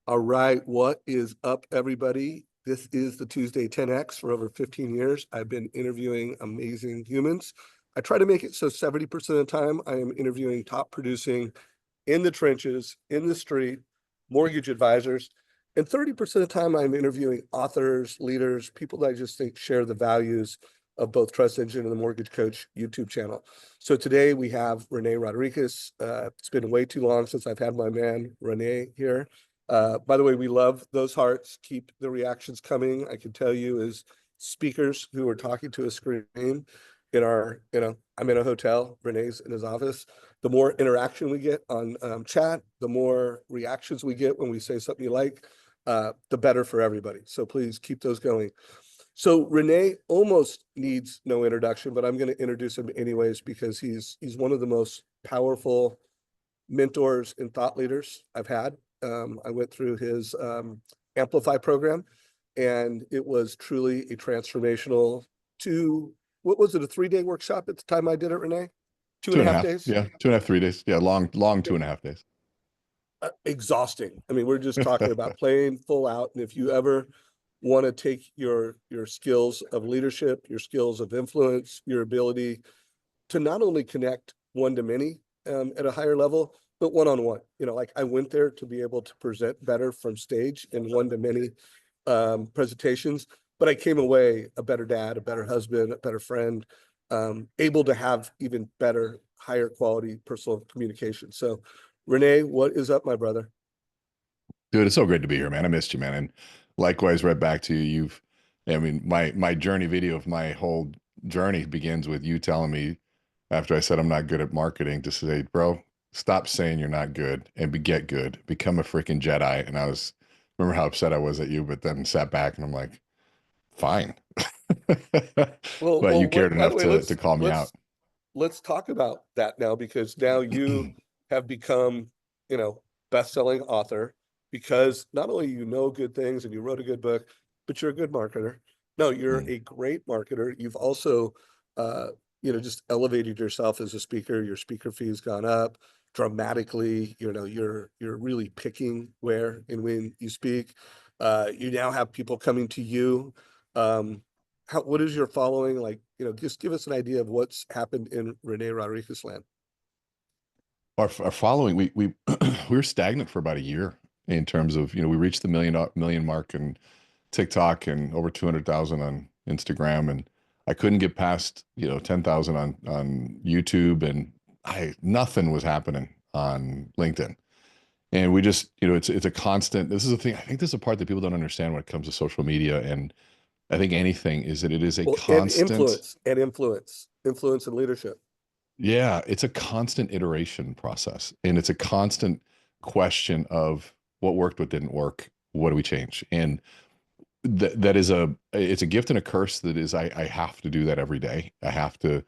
All right, what is up, everybody? This is the Tuesday 10X. For over 15 years, I've been interviewing amazing humans. I try to make it so 70% of the time I am interviewing top producing in the trenches, in the street, mortgage advisors. And 30% of the time I'm interviewing authors, leaders, people that I just think share the values of both Trust Engine and the Mortgage Coach YouTube channel. So today we have Rene Rodriguez. It's been way too long since I've had my man Rene here. By the way, we love those hearts. Keep the reactions coming. I can tell you as speakers who are talking to a screen in our, I'm in a hotel, Renee's in his office. The more interaction we get on chat, the more reactions we get when we say something you like, the better for everybody. So please keep those going. So Rene almost needs no introduction, but I'm going to introduce him anyways because he's one of the most powerful mentors and thought leaders I've had. I went through his Amplify program, and it was truly a transformational what was it, a 3-day workshop at the time I did it, Rene? Two Two and a and a half half. days? Yeah. 2.5, 3 days. Yeah. Long 2.5 days. Exhausting. I mean, we're just talking about playing full out. And if you ever want to take your skills of leadership, your skills of influence, your ability to not only connect one to many at a higher level, but one-on-one. Like I went there to be able to present better from stage in one to many presentations, but I came away a better dad, a better husband, a better friend, able to have even better, higher quality personal communication. So Rene, what is up, my brother? Dude, it's so great to be here, man. I missed you, man. And likewise, right back to you. I mean, my journey video of my whole journey begins with you telling me after I said I'm not good at marketing to say, bro, stop saying you're not good and get good. Become a freaking Jedi. And remember how upset I was at you, but then sat back and I'm like, fine. But you cared By the enough way, to call me out. let's talk about that now, because now you have become, best-selling author, because not only good things and you wrote a good book, but you're a good marketer. No, you're Mm. a great marketer. You've also, just elevated yourself as a speaker. Your speaker fee's gone up dramatically. You're really picking where and when you speak. You now have people coming to you. Um, what is your following like? Just give us an idea of what's happened in Rene Rodriguez land. Our following, we we were stagnant for about a year in terms of, we reached the million mark and TikTok and over 200,000 on Instagram. And I couldn't get past, 10,000 on YouTube, and nothing was happening on LinkedIn. And we just, it's a constant, this is a thing. I think this is a part that people don't understand when it comes to social media. And I think anything is that it is a Well, and constant, influence and leadership. yeah, it's a constant iteration process. And it's a constant question of what worked, what didn't work, what do we change? And it's a gift and a curse that is I have to do that every day. I have to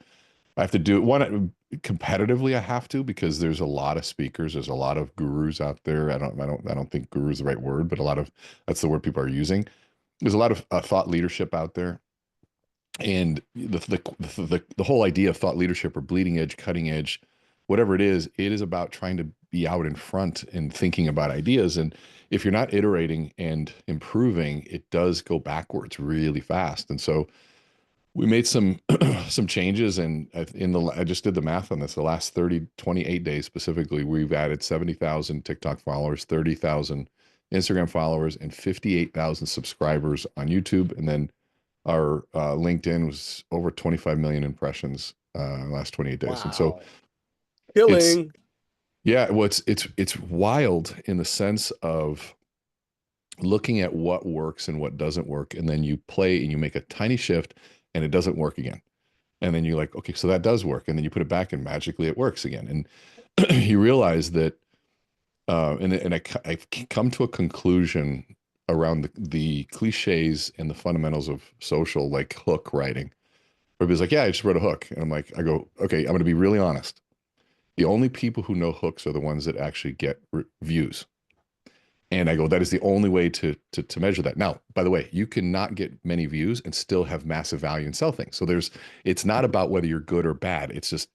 do it competitively. I have to, because there's a lot of speakers, there's a lot of gurus out there. I don't think guru is the right word, but that's the word people are using. There's a lot of thought leadership out there, and the whole idea of thought leadership or bleeding edge, cutting edge, whatever it is about trying to be out in front and thinking about ideas. And if you're not iterating and improving, it does go backwards really fast. And so we made some some changes, and I just did the math on this. The last 28 days specifically, we've added 70,000 TikTok followers, 30,000 Instagram followers, and 58,000 subscribers on YouTube. And then our LinkedIn was over 25 million impressions in the last 28 days. And so Wow. it's, Killing. yeah, well, it's wild in the sense of looking at what works and what doesn't work, and then you play and you make a tiny shift and it doesn't work again. And then you're like, okay, so that does work. And then you put it back and magically it works again. And you realize that, I've come to a conclusion around the cliches and the fundamentals of social, like hook writing. Everybody's like, yeah, I just wrote a hook. And I go, okay, I'm going to be really honest. The only people who know hooks are the ones that actually get views. And I go, that is the only way to measure that. Now, by the way, you cannot get many views and still have massive value and sell things. So it's not about whether you're good or bad. It's just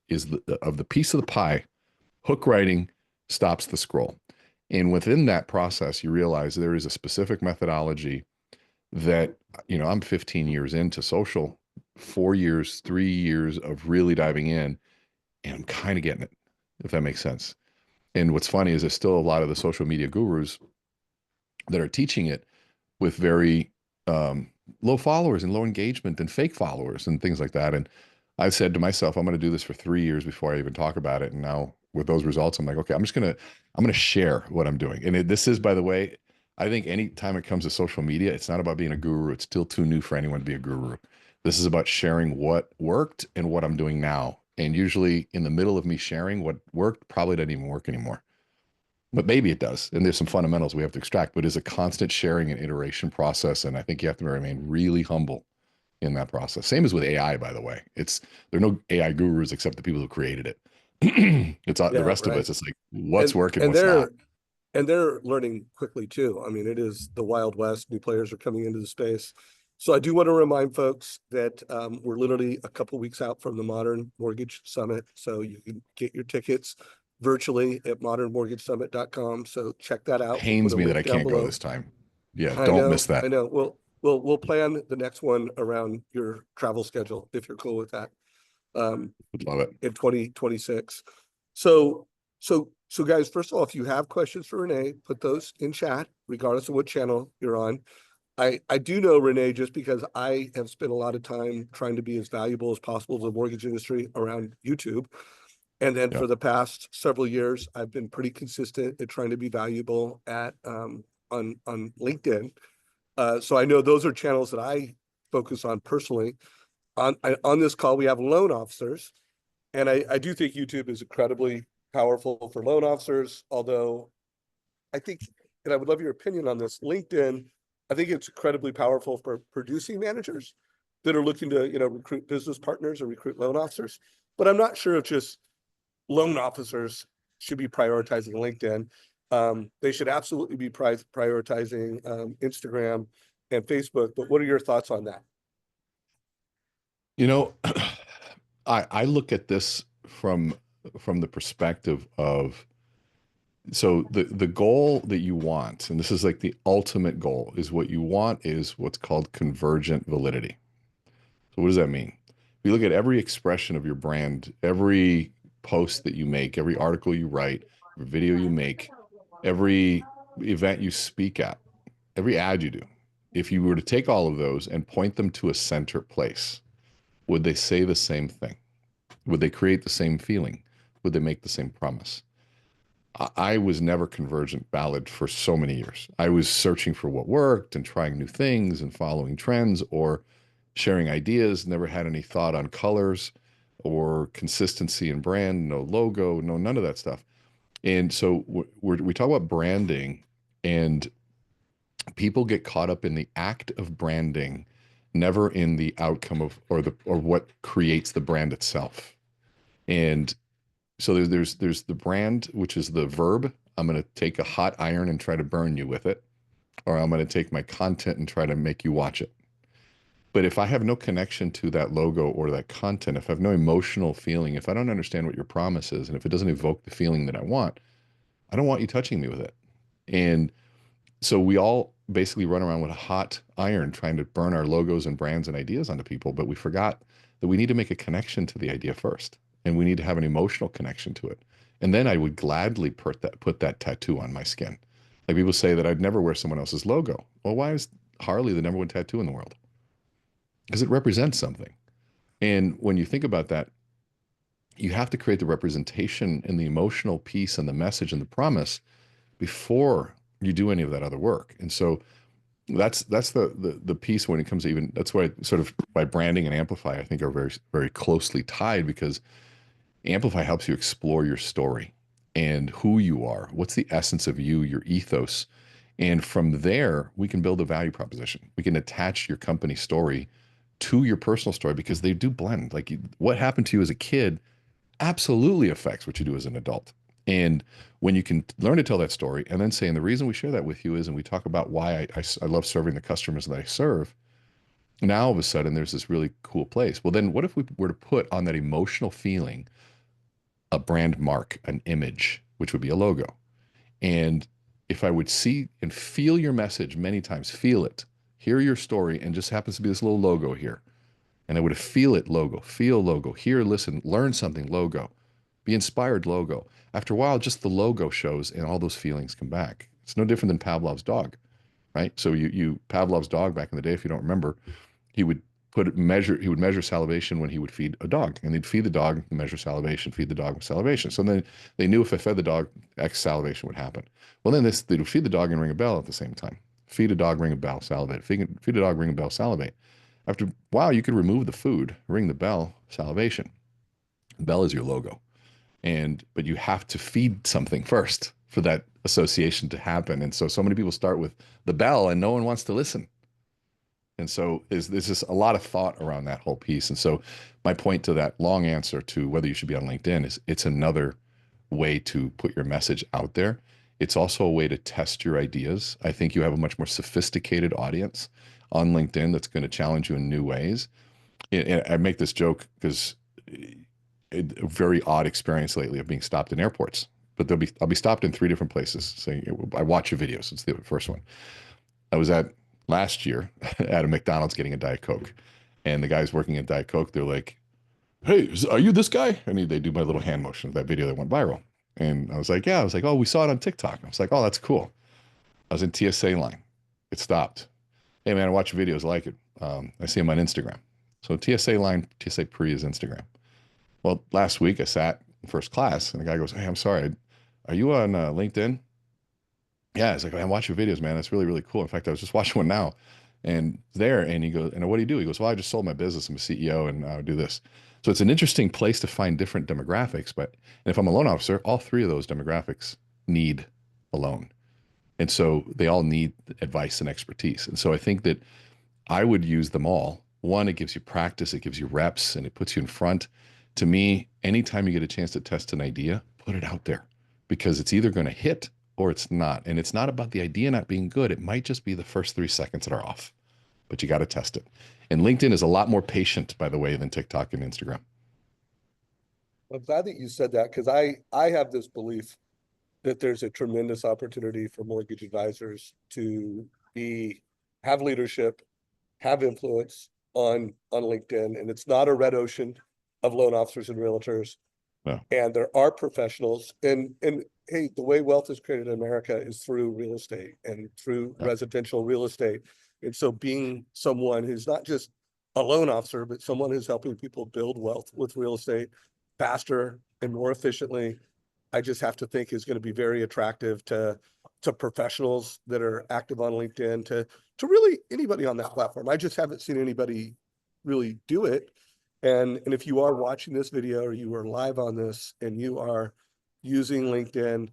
of the piece of the pie, hook writing stops the scroll. And within that process, you realize there is a specific methodology that, I'm 15 years into social, 4 years, 3 years of really diving in, and I'm kind of getting it, if that makes sense. And what's funny is there's still a lot of the social media gurus that are teaching it with very um, low followers and low engagement and fake followers and things like that. And I said to myself, I'm going to do this for 3 years before I even talk about it. And now with those results, I'm like, okay, I'm going to share what I'm doing. And this is, by the way, I think anytime it comes to social media, it's not about being a guru. It's still too new for anyone to be a guru. This is about sharing what worked and what I'm doing now. And usually in the middle of me sharing what worked, probably doesn't even work anymore. But maybe it does. And there's some fundamentals we have to extract, but it's a constant sharing and iteration process. And I think you have to remain really humble in that process. Same as with AI, by the way. There are no AI gurus except the people who created it. It's the Yeah, rest of right. us. It's like what's And working, and what's not. they're and they're learning quickly too. I mean, it is the Wild West. New players are coming into the space. So I do want to remind folks that we're literally a couple weeks out from the Modern Mortgage Summit. So you can get your tickets virtually at modernmortgagesummit.com. So check that out. We'll put Pains a me that link I down can't go below. this time. Yeah, I don't miss know, that. I know. We'll plan the next one around your travel schedule if you're cool with that. Would love it. In 2026. So guys, first of all, if you have questions for Renee, put those in chat, regardless of what channel you're on. I do know Renee just because I have spent a lot of time trying to be as valuable as possible to the mortgage industry around YouTube. And then Yeah. for the past several years, I've been pretty consistent at trying to be valuable at on LinkedIn. So I know those are channels that I focus on personally. On this call, we have loan officers, and I do think YouTube is incredibly powerful for loan officers, although I think, and I would love your opinion on this, LinkedIn, I think it's incredibly powerful for producing managers that are looking to, recruit business partners or recruit loan officers. But I'm not sure if just loan officers should be prioritizing LinkedIn. They should absolutely be prioritizing Instagram and Facebook. But what are your thoughts on that? You know, I look at this from the perspective of, so the goal that you want, and this is like the ultimate goal, is what you want is what's called convergent validity. So what does that mean? If you look at every expression of your brand, every post that you make, every article you write, every video you make, every event you speak at, every ad you do, if you were to take all of those and point them to a center place, would they say the same thing? Would they create the same feeling? Would they make the same promise? I was never convergent valid for so many years. I was searching for what worked and trying new things and following trends or sharing ideas, never had any thought on colors or consistency in brand, no logo, no, none of that stuff. And so we talk about branding, and people get caught up in the act of branding, never in the outcome of or what creates the brand itself. And so there's the brand, which is the verb. I'm going to take a hot iron and try to burn you with it, or I'm going to take my content and try to make you watch it. But if I have no connection to that logo or that content, if I have no emotional feeling, if I don't understand what your promise is, and if it doesn't evoke the feeling that I don't want you touching me with it. And so we all basically run around with a hot iron trying to burn our logos and brands and ideas onto people, but we forgot that we need to make a connection to the idea first, and we need to have an emotional connection to it. And then I would gladly put that tattoo on my skin. Like people say that I'd never wear someone else's logo. Well, why is Harley the number one tattoo in the world? Because it represents something. And when you think about that, you have to create the representation and the emotional piece and the message and the promise before you do any of that other work. And so that's the piece when it comes to, even that's why sort of by branding and amplify I think are very very closely tied, because amplify helps you explore your story and who you are, what's the essence of you, your ethos, and from there we can build a value proposition. We can attach your company story to your personal story because they do blend. Like what happened to you as a kid absolutely affects what you do as an adult. And when you can learn to tell that story and then say, and the reason we share that with you is, and we talk about why I love serving the customers that I serve, now all of a sudden there's this really cool place. Well, then what if we were to put on that emotional feeling a brand mark, an image, which would be a logo? And if I would see and feel your message many times, feel it, hear your story, and just happens to be this little logo here. And I would feel it, logo, feel logo, hear, listen, learn something, logo, be inspired, logo. After a while, just the logo shows and all those feelings come back. It's no different than Pavlov's dog, right? So Pavlov's dog back in the day, if you don't remember, he would he would measure salivation when he would feed a dog, and he'd feed the dog, measure salivation, feed the dog with salivation. So then they knew if I fed the dog, X salivation would happen. Well, then they would feed the dog and ring a bell at the same time. Feed a dog, ring a bell, salivate. Feed a dog, ring a bell, salivate. After a while, you could remove the food, ring the bell, salivation. The bell is your logo. But you have to feed something first for that association to happen. And so many people start with the bell and no one wants to listen. And so there's just a lot of thought around that whole piece. And so my point to that long answer to whether you should be on LinkedIn is it's another way to put your message out there. It's also a way to test your ideas. I think you have a much more sophisticated audience on LinkedIn that's going to challenge you in new ways. And I make this joke because a very odd experience lately of being stopped in airports. But I'll be stopped in 3 different places saying, I watch your videos. It's the first one. I was at last year at a McDonald's getting a Diet Coke. And the guys working at Diet Coke, they're like, hey, are you this guy? And they do my little hand motion of that video that went viral. And I was like, yeah. I was like, oh, we saw it on TikTok. I was like, oh, that's cool. I was in TSA line. It stopped. Hey, man, I watch your videos. I like it. I see them on Instagram. So TSA line, TSA pre is Instagram. Well, last week I sat in first class and the guy goes, hey, I'm sorry. Are you on LinkedIn? Yeah, it's like, I watch your videos, man. That's really, really cool. In fact, I was just watching one now and he goes, and what do you do? He goes, well, I just sold my business. I'm a CEO and I do this. So it's an interesting place to find different demographics. And if I'm a loan officer, all 3 of those demographics need a loan. And so they all need advice and expertise. And so I think that I would use them all. One, it gives you practice, it gives you reps, and it puts you in front. To me, anytime you get a chance to test an idea, put it out there because it's either going to hit or it's not. And it's not about the idea not being good. It might just be the first 3 seconds that are off, but you got to test it. And LinkedIn is a lot more patient, by the way, than TikTok and Instagram. I'm glad that you said that because I have this belief that there's a tremendous opportunity for mortgage advisors to have leadership, have influence on LinkedIn. And it's not a red ocean of loan officers and realtors. No. And there are professionals. And hey, the way wealth is created in America is through real estate and through residential real estate. And so being someone who's not just a loan officer, but someone who's helping people build wealth with real estate faster and more efficiently, I just have to think is going to be very attractive to professionals that are active on LinkedIn, to really anybody on that platform. I just haven't seen anybody really do it. And if you are watching this video or you are live on this and you are using LinkedIn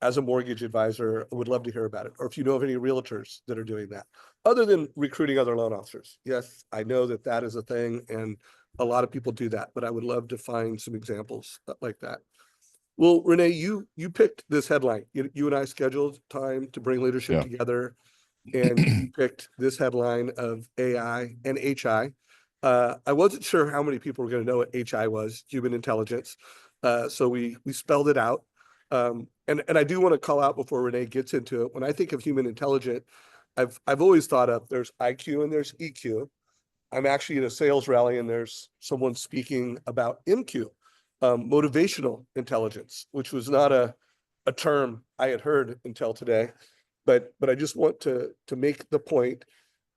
as a mortgage advisor, I would love to hear about it. Or if you know of any realtors that are doing that, other than recruiting other loan officers. Yes, I know that that is a thing and a lot of people do that, but I would love to find some examples like that. Well, Renee, you picked this headline. You and I scheduled time to bring leadership together, and you picked this headline of AI and HI. I wasn't sure how many people were going to know what HI was, human intelligence. So we spelled it out. And I do want to call out before Renee gets into it. When I think of human intelligence, I've always thought of there's IQ and there's EQ. I'm actually at a sales rally and there's someone speaking about MQ, motivational intelligence, which was not a term I had heard until today. But I just want to make the point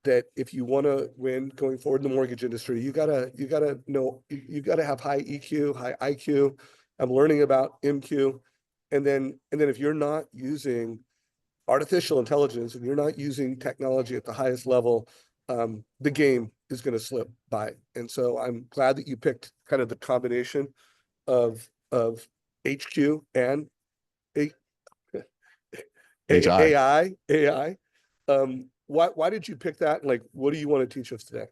that if you want to win going forward in the mortgage industry, you gotta know, you gotta have high EQ, high IQ. I'm learning about MQ. And then if you're not using artificial intelligence and you're not using technology at the highest level, the game is going to slip by. And so I'm glad that you picked kind of the combination of HQ and HI. AI. Why did you pick that? And like, what do you want to teach us today?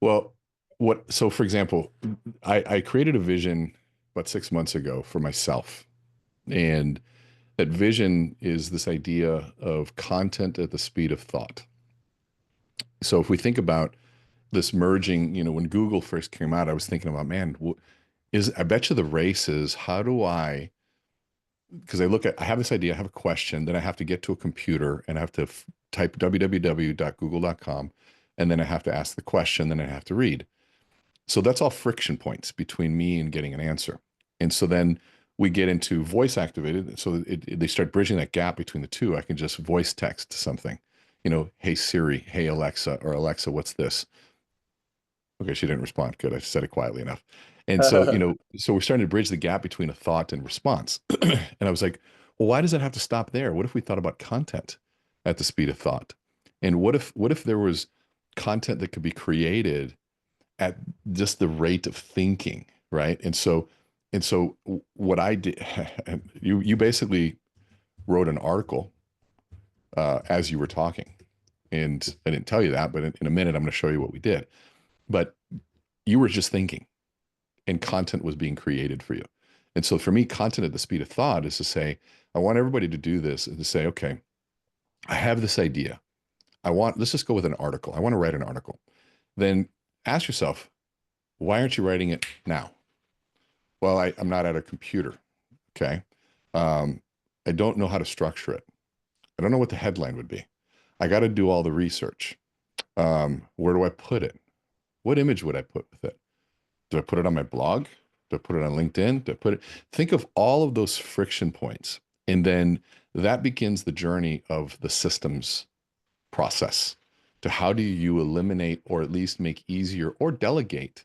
Well, so for example, I created a vision about 6 months ago for myself. And that vision is this idea of content at the speed of thought. So if we think about this merging, when Google first came out, I was thinking about, man, I bet you the race is how do I because I have this idea, I have a question, then I have to get to a computer and I have to type www.google.com, and then I have to ask the question, then I have to read. So that's all friction points between me and getting an answer. And so then we get into voice activated. So they start bridging that gap between the two. I can just voice text something, hey Siri, hey Alexa, or Alexa, what's this? Okay, she didn't respond. Good. I said it quietly enough. And so, so we're starting to bridge the gap between a thought and response. And I was like, well, why does it have to stop there? What if we thought about content at the speed of thought? And what if there was content that could be created at just the rate of thinking, right? And so what I did, you basically wrote an article as you were talking, and I didn't tell you that, but in a minute I'm going to show you what we did. But you were just thinking, and content was being created for you. And so for me, content at the speed of thought is to say, I want everybody to do this and to say, okay, I have this idea. Let's just go with an article. I want to write an article. Then ask yourself, why aren't you writing it now? Well, I'm not at a computer. Okay. I don't know how to structure it. I don't know what the headline would be. I got to do all the research. Where do I put it? What image would I put with it? Do I put it on my blog? Do I put it on LinkedIn? Think of all of those friction points. And then that begins the journey of the systems process to how do you eliminate or at least make easier or delegate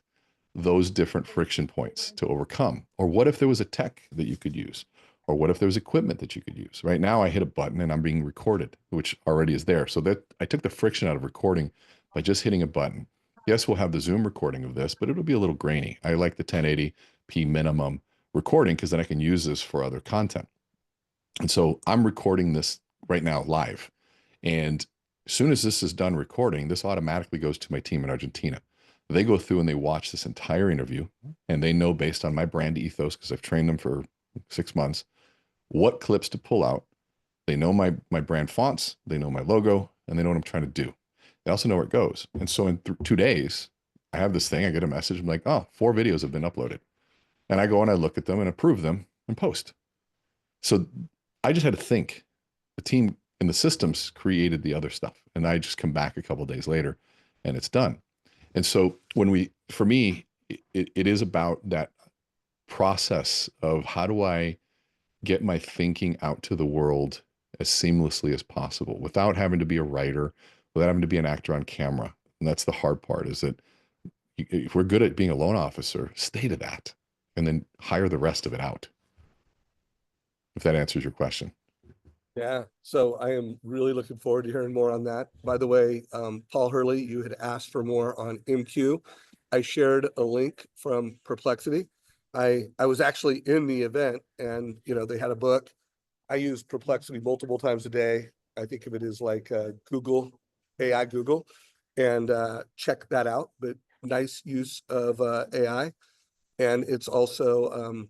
those different friction points to overcome? Or what if there was a tech that you could use? Or what if there was equipment that you could use? Right now I hit a button and I'm being recorded, which already is there. So that I took the friction out of recording by just hitting a button. Yes, we'll have the Zoom recording of this, but it'll be a little grainy. I like the 1080p minimum recording because then I can use this for other content. And so I'm recording this right now live. And as soon as this is done recording, this automatically goes to my team in Argentina. They go through and they watch this entire interview, and they know based on my brand ethos, because I've trained them for 6 months, what clips to pull out. They know my brand fonts, they know my logo, and they know what I'm trying to do. They also know where it goes. And so in 2 days, I have this thing, I get a message, I'm like, oh, 4 videos have been uploaded. And I go and I look at them and approve them and post. So I just had to think. The team in the systems created the other stuff. And I just come back a couple of days later and it's done. And so for me, it is about that process of how do I get my thinking out to the world as seamlessly as possible without having to be a writer, without having to be an actor on camera. And that's the hard part, is that if we're good at being a loan officer, stay to that and then hire the rest of it out. If that answers your question. Yeah, so I am really looking forward to hearing more on that. By the way, Paul Hurley, you had asked for more on MQ. I shared a link from Perplexity. I was actually in the event, and they had a book. I use Perplexity multiple times a day. I think of it as like Google, AI Google, and check that out. But nice use of AI. And it's also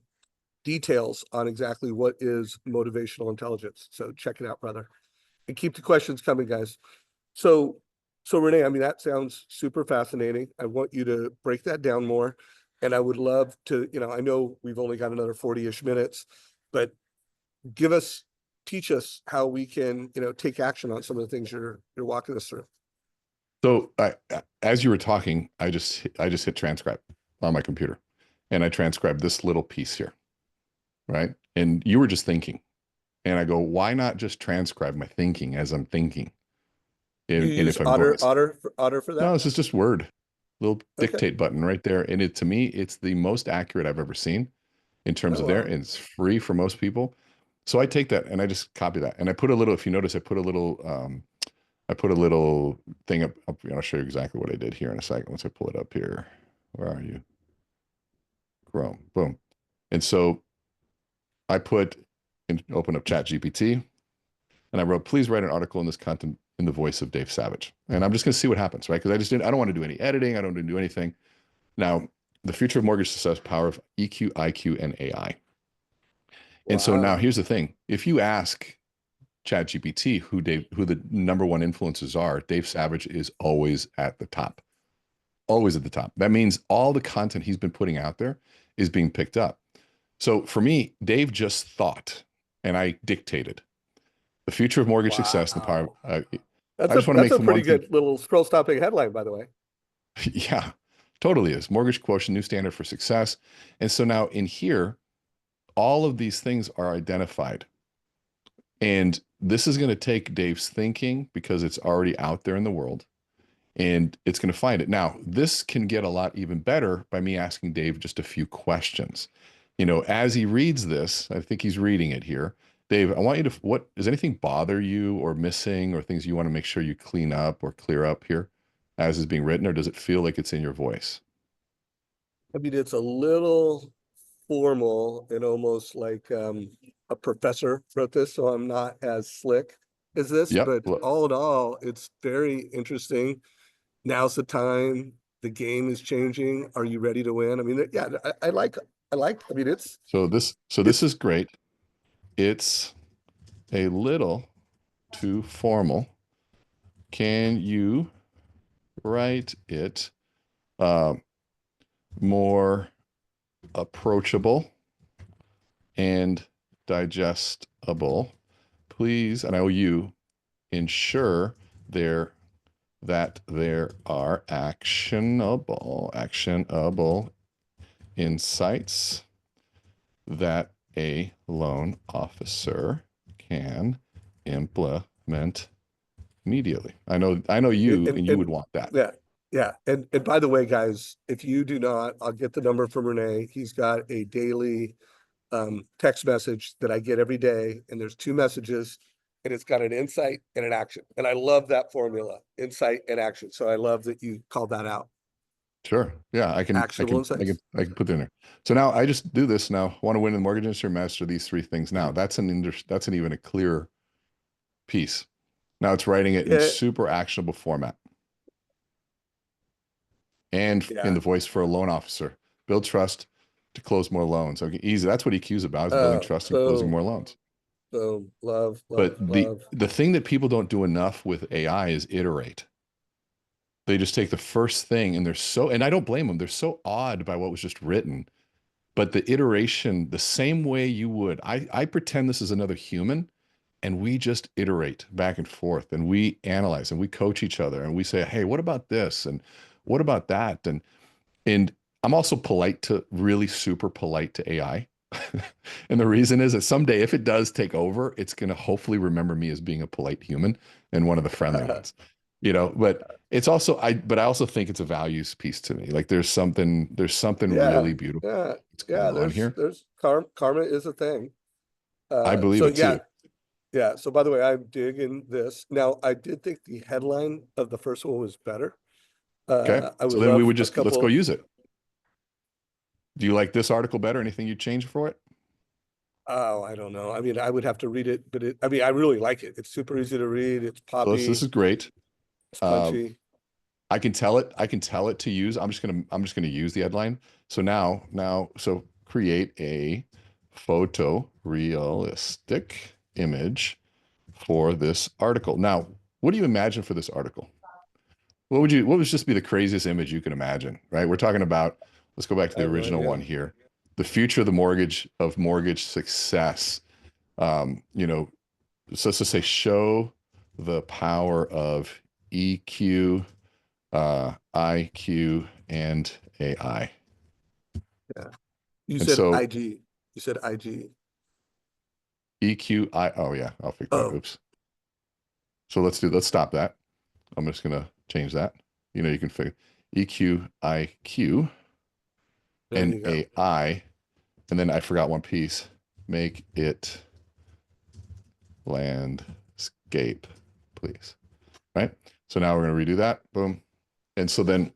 details on exactly what is motivational intelligence. So check it out, brother. And keep the questions coming, guys. So Renee, I mean, that sounds super fascinating. I want you to break that down more. And I would love to, I know we've only got another 40-ish minutes, but teach us how we can, take action on some of the things you're walking us through. So as you were talking, I just hit transcribe on my computer, and I transcribed this little piece here, right? And you were just thinking, and I go, why not just transcribe my thinking as I'm thinking? You And use if I'm going, Otter for that? no, this is just Word, little Okay. dictate button right there, and to me, it's the most accurate I've ever seen in terms Oh, of there, wow. and it's free for most people. So I take that and I just copy that, and I put a little. If you notice, I put a little thing up. I'll show you exactly what I did here in a second. Once I pull it up here, where are you? Chrome, boom. And so I open up Chat GPT, and I wrote, please write an article in this content in the voice of Dave Savage. And I'm just going to see what happens, right? Because I don't want to do any editing. I don't want to do anything. Now, the future of mortgage success, power of EQ, IQ, and AI. And so now Wow. here's the thing. If you ask ChatGPT who the number one influencers are, Dave Savage is always at the top. Always at the top. That means all the content he's been putting out there is being picked up. So for me, Dave just thought, and I dictated the future of mortgage success and the power. Wow. That's I a just want to that's make a them pretty one thing. good little scroll stopping headline, by the way. Yeah, totally is. Mortgage quotient, new standard for success. And so now in here, all of these things are identified. And this is going to take Dave's thinking because it's already out there in the world and it's going to find it. Now, this can get a lot even better by me asking Dave just a few questions. You know, as he reads this, I think he's reading it here. Dave, I want you to, what, does anything bother you or missing or things you want to make sure you clean up or clear up here as is being written, or does it feel like it's in your voice? I mean, it's a little formal and almost like a professor wrote this, so I'm not as slick as this, Yep. but all in all, it's very interesting. Now's the time. The game is changing. Are you ready to win? I mean, yeah, I mean, So this it's, is great. It's a little too formal. Can you write it uh, more approachable and digestible, please? And I owe you ensure there that there are actionable insights that a loan officer can implement immediately. I know you, and you would and want that. yeah, yeah. And by the way, guys, if you do not, I'll get the number from Renee. He's got a daily text message that I get every day, and there's two messages, and it's got an insight and an action. And I love that formula, insight and action. So I love that you called that out. Sure. Yeah, I can, I Actionable can, I can, insights. I can put it in there. So now I just do this now. Want to win in the mortgage industry, master these three things. Now that's an even a clearer piece. Now it's writing it in Yeah, super actionable format and in yeah. the voice for a loan officer. Build trust to close more loans. Okay, easy. That's what EQ is about, is building trust and closing Boom, more loans. boom. Love, But love, the love. the thing that people don't do enough with AI is iterate. They just take the first thing and and I don't blame them. They're so awed by what was just written. But the iteration, the same way you would, I pretend this is another human and we just iterate back and forth and we analyze and we coach each other and we say, hey, what about this? And what about that? And I'm also polite to really super polite to AI. And the reason is that someday, if it does take over, it's going to hopefully remember me as being a polite human and one of the friendly ones, you know. But it's also, but I also think it's a values piece to me. Like there's something Yeah, really beautiful yeah, that's yeah. going on here. There's karma is a thing. I believe So it yeah, too. yeah. So by the way, I'm digging this. Now, I did think the headline of the first one was better. Okay. I So would then we love would a just, let's go couple. use it. Do you like this article better? Anything you'd change for it? Oh, I don't know. I mean, I would have to read it, but I mean, I really like it. It's super easy to read. It's So this poppy. is great. It's Um, punchy. I can tell it to use. I'm just gonna use the headline. So so create a photorealistic image for this article. Now, what do you imagine for this article? What would just be the craziest image you can imagine, right? We're talking about, let's go back to I the have no original idea. one here. The future of mortgage success. You know, so let's just say show the power of EQ, IQ, and AI. Yeah. You And said so IG. You said IG. oh yeah, I'll fix that. Oh, Oops. So let's stop that. I'm just gonna change that. You know, you can figure EQ, IQ, there and you go. AI. And then I forgot one piece. Make it landscape, please. Right? So now we're gonna redo that. Boom. And so then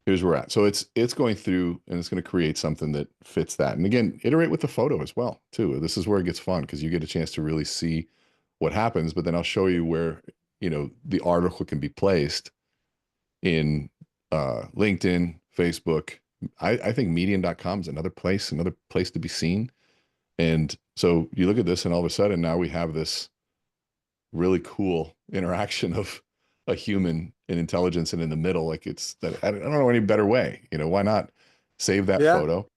here's where we're at. So it's going through and it's going to create something that fits that. And again, iterate with the photo as well, too. This is where it gets fun because you get a chance to really see what happens. But then I'll show you where, you know, the article can be placed in LinkedIn, Facebook. I think medium.com is another place to be seen. And so you look at this and all of a sudden now we have this really cool interaction of a human and intelligence and in the middle, like it's that I don't know any better way. You know, why not save that Yeah. photo?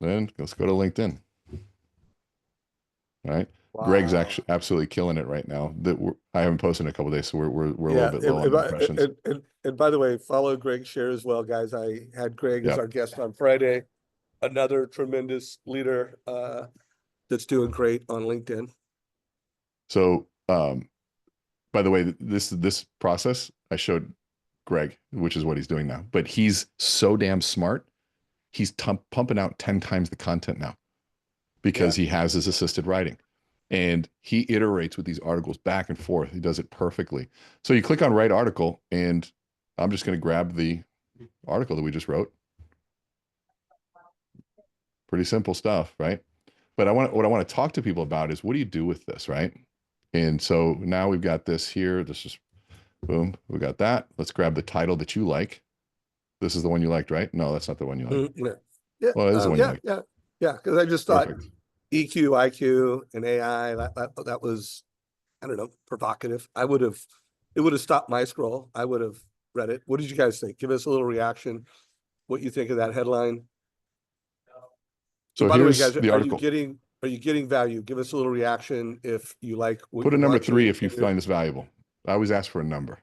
Then let's go to LinkedIn. right? Greg's Wow. actually absolutely killing it right now. I haven't posted in a couple of days, so we're a little Yeah. bit low on impressions. And by the way, follow Greg Share as well, guys. I had Greg as Yeah. our guest on Friday. Another tremendous leader that's doing great on LinkedIn. So, by the way, this process I showed Greg, which is what he's doing now. But he's so damn smart. He's pumping out 10 times the content now Yeah. because he has his assisted writing. And he iterates with these articles back and forth. He does it perfectly. So you click on write article, and I'm just going to grab the article that we just wrote. Pretty simple stuff, right? But what I want to talk to people about is, what do you do with this, right? And so now we've got this here. This is boom. We got that. Let's grab the title that you like. This is the one you liked, right? No, that's not the one you like. Yeah. Yeah. Well, it is the one you like. Yeah. Because I just thought Perfect. EQ, IQ, and AI, that was, I don't know, provocative. It would have stopped my scroll. I would have read it. What did you guys think? Give us a little reaction. What you think of that headline? And So by the way, here's guys, the article. are you getting value? Give us a little reaction if you like what Put a you're number watching. 3 if you find this valuable. I always ask for a number.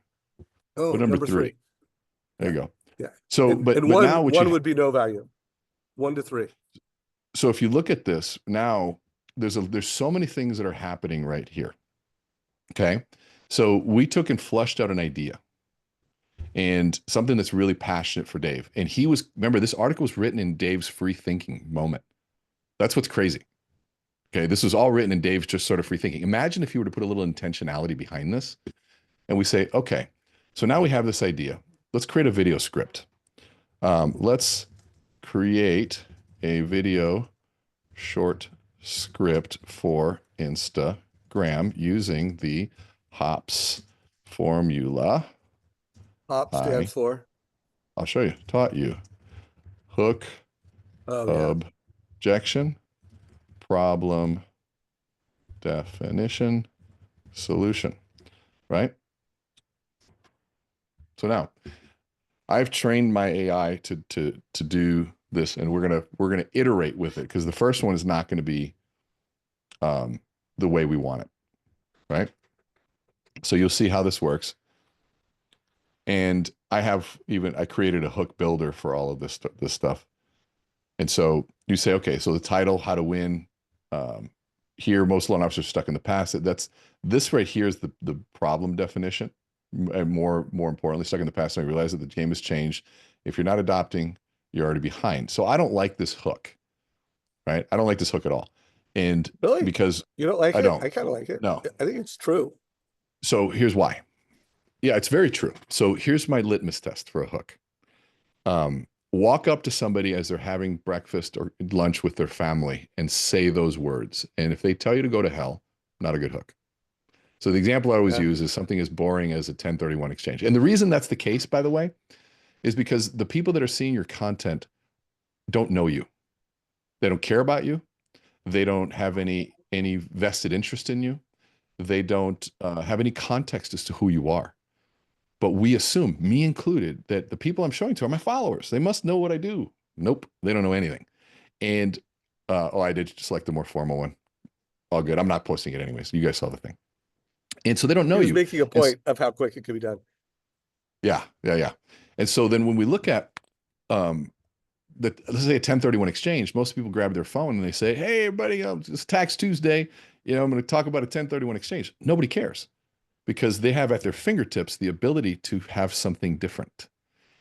Oh, Put number number 3. 3. There Yeah. you go. Yeah. So, And but now one would be no value. 1 to 3. so if you look at this now, there's so many things that are happening right here. Okay. So we took and flushed out an idea and something that's really passionate for Dave. And remember, this article was written in Dave's free thinking moment. That's what's crazy. Okay. This was all written in Dave's just sort of free thinking. Imagine if you were to put a little intentionality behind this and we say, okay, so now we have this idea. Let's create a video script. Let's create a video short script for Instagram using the HOPS formula. HOP stands for. I'll show you. Taught you. Hook, objection, problem, definition, solution. Right? So now I've trained my AI to do this, and we're gonna iterate with it because the first one is not going to be the way we want it, right? So you'll see how this works. And I created a hook builder for all of this stuff. And so you say, okay, so the title, how to win. Here, most loan officers are stuck in the past. This right here is the problem definition. And more importantly, stuck in the past, and I realize that the game has changed. If you're not adopting, you're already behind. So I don't like this hook, right? I don't like this hook at all. And Really? because You don't like I it? don't. I kind of like it. No. I think it's true. So here's why. Yeah, it's very true. So here's my litmus test for a hook. Walk up to somebody as they're having breakfast or lunch with their family and say those words. And if they tell you to go to hell, not a good hook. So the example I always use is something as boring as a 1031 exchange. And the reason that's the case, by the way, is because the people that are seeing your content don't know you. They don't care about you. They don't have any vested interest in you. They don't have any context as to who you are. But we assume, me included, that the people I'm showing to are my followers. They must know what I do. Nope, they don't know anything. And I did select the more formal one. All good. I'm not posting it anyways. You guys saw the thing. And so they don't know He was you. making a point of how quick it could be done. Yeah. And so then when we look at let's say a 1031 exchange, most people grab their phone and they say, hey, everybody, it's Tax Tuesday. I'm going to talk about a 1031 exchange. Nobody cares because they have at their fingertips the ability to have something different.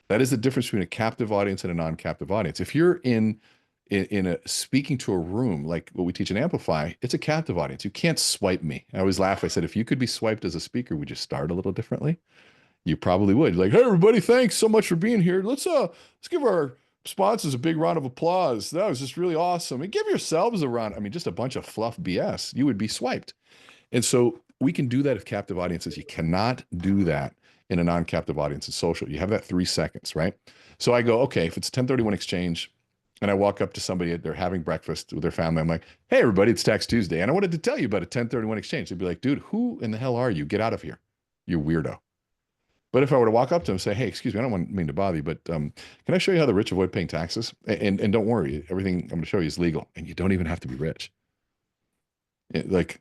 That is the difference between a captive audience and a non-captive audience. If you're in a speaking to a room like what we teach in Amplify, it's a captive audience. You can't swipe me. I always laugh. I said, if you could be swiped as a speaker, would you start a little differently? You probably would. Like, hey, everybody, thanks so much for being here. Let's give our sponsors a big round of applause. That was just really awesome. And give yourselves a round. I mean, just a bunch of fluff BS. You would be swiped. And so we can do that with captive audiences. You cannot do that in a non-captive audience in social. You have that 3 seconds, right? So I go, okay, if it's a 1031 exchange and I walk up to somebody, they're having breakfast with their family. I'm like, hey, everybody, it's Tax Tuesday. And I wanted to tell you about a 1031 exchange. They'd be like, dude, who in the hell are you? Get out of here. You weirdo. But if I were to walk up to them and say, hey, excuse me, I don't mean to bother you, but can I show you how the rich avoid paying taxes? And don't worry, everything I'm going to show you is legal. And you don't even have to be rich. Like,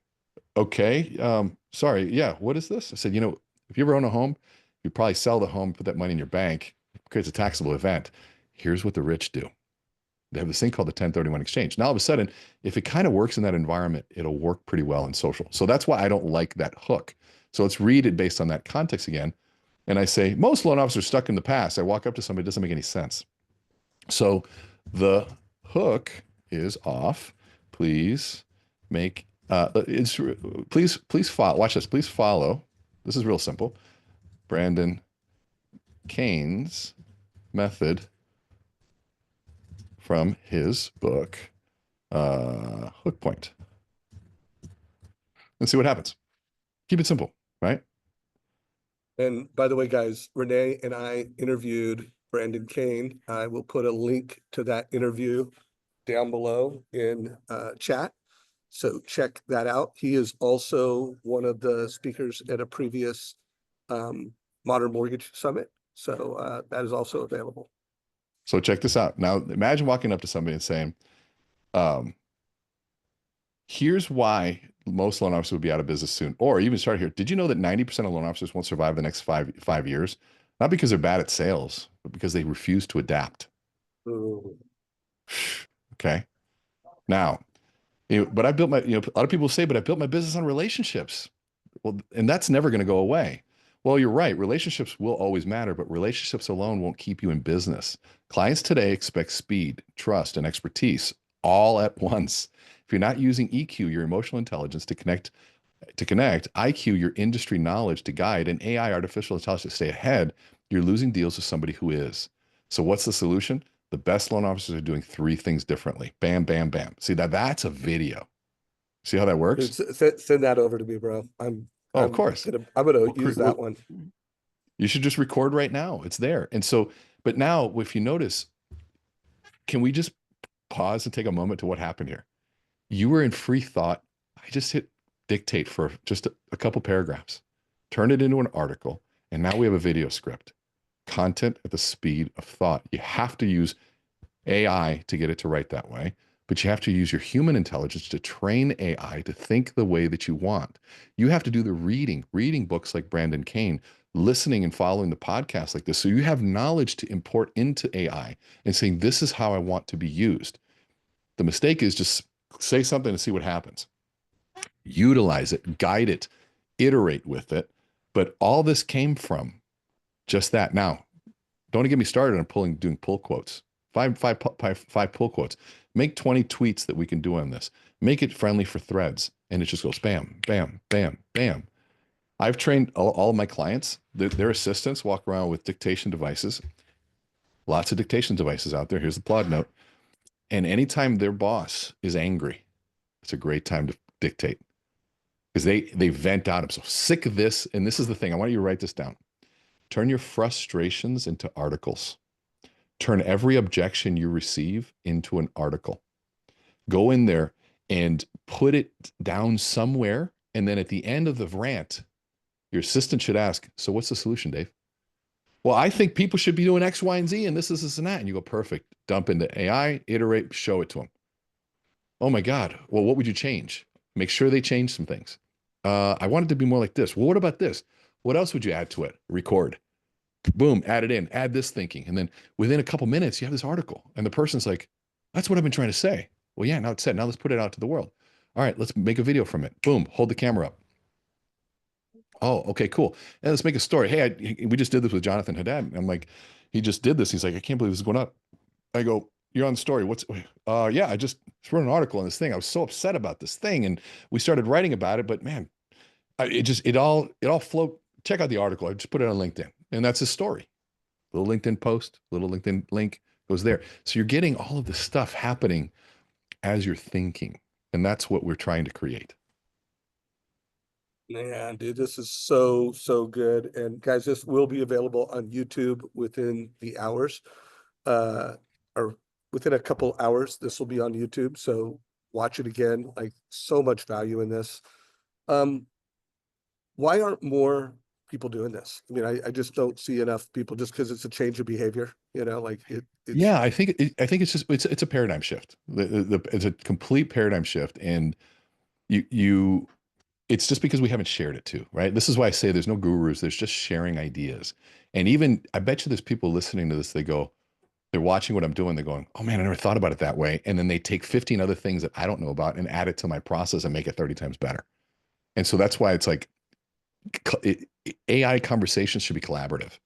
okay, sorry, yeah, what is this? I said, if you ever own a home, you probably sell the home, put that money in your bank, creates a taxable event. Here's what the rich do. They have this thing called the 1031 exchange. Now, all of a sudden, if it kind of works in that environment, it'll work pretty well in social. So that's why I don't like that hook. So let's read it based on that context again. And I say, most loan officers stuck in the past. I walk up to somebody, it doesn't make any sense. So the hook is off. Please make, please follow, watch this, please follow. This is real simple. Brandon Kane's method from his book, Hook Point. And see what happens. Keep it simple, right? And by the way, guys, Renee and I interviewed Brandon Kane. I will put a link to that interview down below in chat. So check that out. He is also one of the speakers at a previous Modern Mortgage Summit. So that is also available. So check this out. Now, imagine walking up to somebody and saying, here's why most loan officers will be out of business soon. Or even start here. Did you know that 90% of loan officers won't survive the next five years? Not because they're bad at sales, but because they refuse to adapt. Ooh. Okay. Now, but I built my, a lot of people say, but I built my business on relationships. Well, and that's never going to go away. Well, you're right. Relationships will always matter, but relationships alone won't keep you in business. Clients today expect speed, trust, and expertise all at once. If you're not using EQ, your emotional intelligence to connect, IQ, your industry knowledge to guide, and AI, artificial intelligence to stay ahead, you're losing deals with somebody who is. So what's the solution? The best loan officers are doing 3 things differently. Bam, bam, bam. See, that's a video. See how that works? Dude, send that over to me, bro. Oh, of course. I'm gonna Well, use that one. you should just record right now. It's there. And so, but now if you notice, can we just pause and take a moment to what happened here? You were in free thought. I just hit dictate for just a couple paragraphs, turn it into an article, and now we have a video script. Content at the speed of thought. You have to use AI to get it to write that way, but you have to use your human intelligence to train AI to think the way that you want. You have to do the reading books like Brandon Kane, listening and following the podcast like this. So you have knowledge to import into AI and saying, this is how I want to be used. The mistake is just say something and see what happens. Utilize it, guide it, iterate with it. But all this came from just that. Now, don't get me started on doing pull quotes. Five pull quotes. Make 20 tweets that we can do on this. Make it friendly for threads. And it just goes bam, bam, bam, bam. I've trained all of my clients, their assistants walk around with dictation devices. Lots of dictation devices out there. Here's the plot note. And anytime their boss is angry, it's a great time to dictate because they vent out. I'm so sick of this. And this is the thing. I want you to write this down. Turn your frustrations into articles. Turn every objection you receive into an article. Go in there and put it down somewhere. And then at the end of the rant, your assistant should ask, so what's the solution, Dave? Well, I think people should be doing X, Y, and Z, and this, and that. And you go, perfect. Dump into AI, iterate, show it to them. Oh my God. Well, what would you change? Make sure they change some things. I want it to be more like this. Well, what about this? What else would you add to it? Record. Boom, add it in, add this thinking. And then within a couple minutes, you have this article. And the person's like, that's what I've been trying to say. Well, yeah, now it's said. Now let's put it out to the world. All right, let's make a video from it. Boom, hold the camera up. Oh, okay, cool. And let's make a story. Hey, we just did this with Jonathan Haddad. I'm like, he just did this. He's like, I can't believe this is going up. I go, you're on the story. Yeah, I just wrote an article on this thing. I was so upset about this thing. And we started writing about it, but man, it all flowed. Check out the article. I just put it on LinkedIn. And that's his story. Little LinkedIn post, little LinkedIn link goes there. So you're getting all of this stuff happening as you're thinking. And that's what we're trying to create. Man, dude, this is so, so good. And guys, this will be available on YouTube within the hours, or within a couple hours. This will be on YouTube. So watch it again. Like, so much value in this. Why aren't more people doing this? I mean, I just don't see enough people, just because it's a change of behavior, like it's. Yeah, I think it's just it's a paradigm shift. It's a complete paradigm shift. And you it's just because we haven't shared it too, right? This is why I say there's no gurus, there's just sharing ideas. And even I bet you there's people listening to this, they're watching what I'm doing, they're going, oh man, I never thought about it that way. And then they take 15 other things that I don't know about and add it to my process and make it 30 times better. And so that's why it's like AI conversations should be collaborative,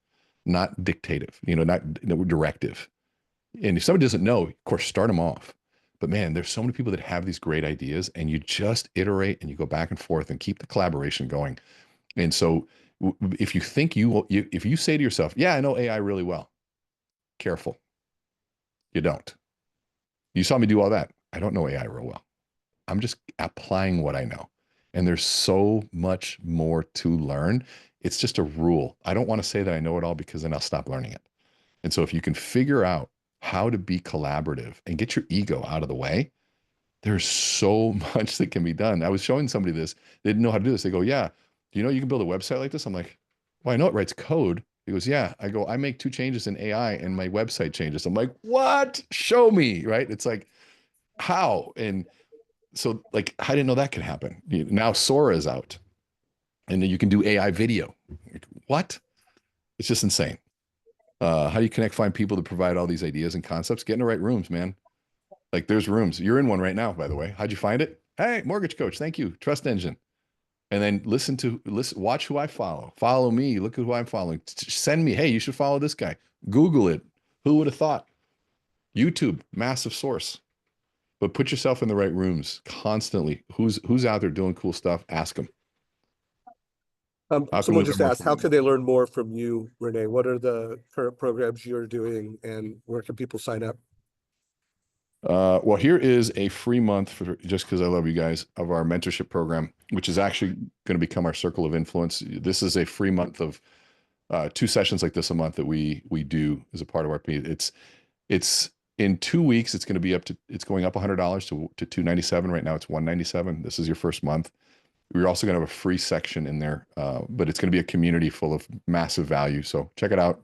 not dictative, not directive. And if somebody doesn't know, of course, start them off. But man, there's so many people that have these great ideas, and you just iterate and you go back and forth and keep the collaboration going. And so, if you think if you say to yourself, "Yeah, I know AI really well," careful, you don't. You saw me do all that. I don't know AI real well. I'm just applying what I know. And there's so much more to learn. It's just a rule. I don't want to say that I know it all because then I'll stop learning it. And so if you can figure out how to be collaborative and get your ego out of the way, there's so much that can be done. I was showing somebody this, they didn't know how to do this. They go, yeah, do you know you can build a website like this? I'm like, well, I know it writes code. He goes, yeah. I go, I make 2 changes in AI and my website changes. I'm like, what? Show me, right? It's like, how? And so like, I didn't know that could happen. Now Sora is out and then you can do AI video. Like, what? It's just insane. How do you find people to provide all these ideas and concepts? Get in the right rooms, man. Like there's rooms. You're in one right now, by the way. How'd you find it? Hey, Mortgage Coach. Thank you. Trust Engine. And then watch who I follow. Follow me. Look at who I'm following. Send me, hey, you should follow this guy. Google it. Who would have thought? YouTube, massive source. But put yourself in the right rooms constantly. Who's out there doing cool stuff? Ask them. How can we Someone learn just more asked, from how them? can they learn more from you, Renee? What are the current programs you're doing and where can people sign up? Well, here is a free month for just because I love you guys of our mentorship program, which is actually going to become our circle of influence. This is a free month of 2 sessions like this a month that we do as a part of our it's in 2 weeks. It's going to be it's going up $100 to 297. Right now it's 197. This is your first month. We're also going to have a free section in there, but it's going to be a community full of massive value. So check it out.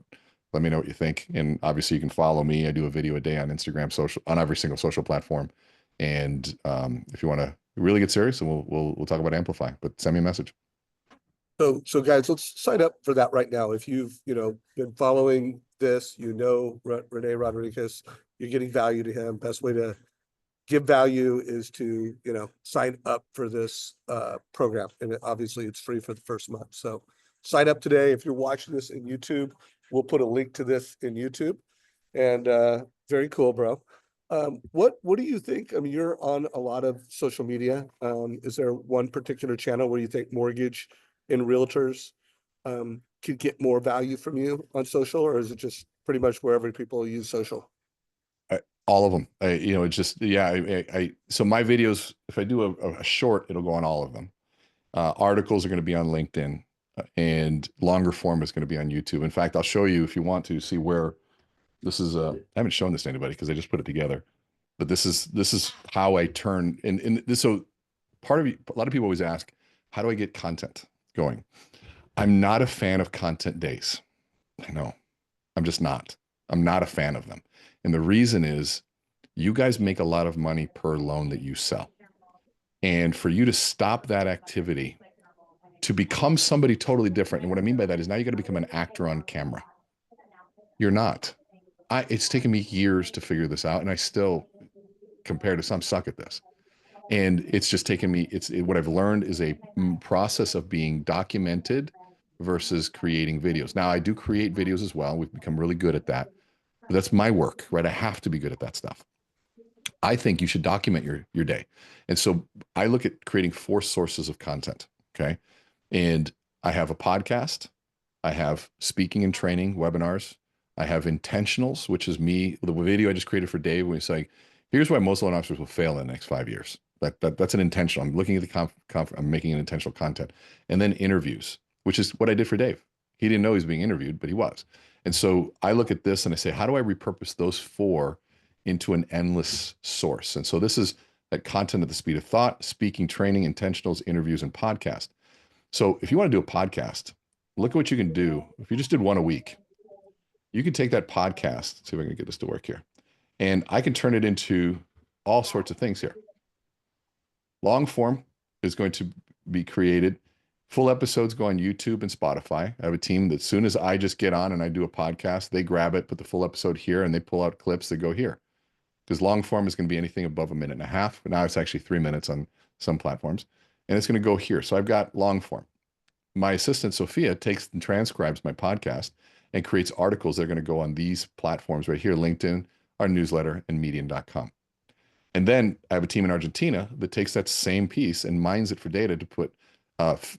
Let me know what you think. And obviously, you can follow me. I do a video a day on Instagram, social, on every single social platform. And if you want to really get serious, and we'll talk about Amplify. But send me a message. So guys, let's sign up for that right now. If you've, been following this, Rene Rodriguez, you're getting value to him. Best way to give value is to, sign up for this program. And obviously it's free for the first month. So sign up today. If you're watching this in YouTube, we'll put a link to this in YouTube. And very cool, bro. What do you think? I mean, you're on a lot of social media. Is there one particular channel where you think mortgage and realtors could get more value from you on social, or is it just pretty much wherever people use social? All of them. It's just, yeah. So my videos, if I do a short, it'll go on all of them. Articles are going to be on LinkedIn, and longer form is going to be on YouTube. In fact, I'll show you if you want to see where this is. I haven't shown this to anybody because I just put it together. But this is how I turn and this. So a lot of people always ask, how do I get content going? I'm not a fan of content days. I know. I'm just not. I'm not a fan of them. And the reason is you guys make a lot of money per loan that you sell. And for you to stop that activity to become somebody totally different. And what I mean by that is now you got to become an actor on camera. You're not. It's taken me years to figure this out. And I still, compared to some, suck at this. And it's just taken me, what I've learned is a process of being documented versus creating videos. Now I do create videos as well. We've become really good at that. But that's my work, right? I have to be good at that stuff. I think you should document your day. And so I look at creating 4 sources of content. Okay. And I have a podcast. I have speaking and training webinars. I have intentionals, which is me, the video I just created for Dave when he's like, here's why most loan officers will fail in the next 5 years. That's an intentional. I'm looking at I'm making an intentional content. And then interviews, which is what I did for Dave. He didn't know he was being interviewed, but he was. And so I look at this and I say, how do I repurpose those 4 into an endless source? And so this is that content at the speed of thought, speaking, training, intentionals, interviews, and podcast. So if you want to do a podcast, look at what you can do. If you just did one a week, you can take that podcast, see if I can get this to work here, and I can turn it into all sorts of things here. Long form, is going to be created. Full episodes go on YouTube and Spotify. I have a team that as soon as I just get on and I do a podcast, they grab it, put the full episode here, and they pull out clips that go here. Because long form is going to be anything above a minute and a half. But now it's actually 3 minutes on some platforms. And it's going to go here. So I've got long form. My assistant, Sophia, takes and transcribes my podcast and creates articles that are going to go on these platforms right here, LinkedIn, our newsletter, and medium.com. And then I have a team in Argentina that takes that same piece and mines it for data to put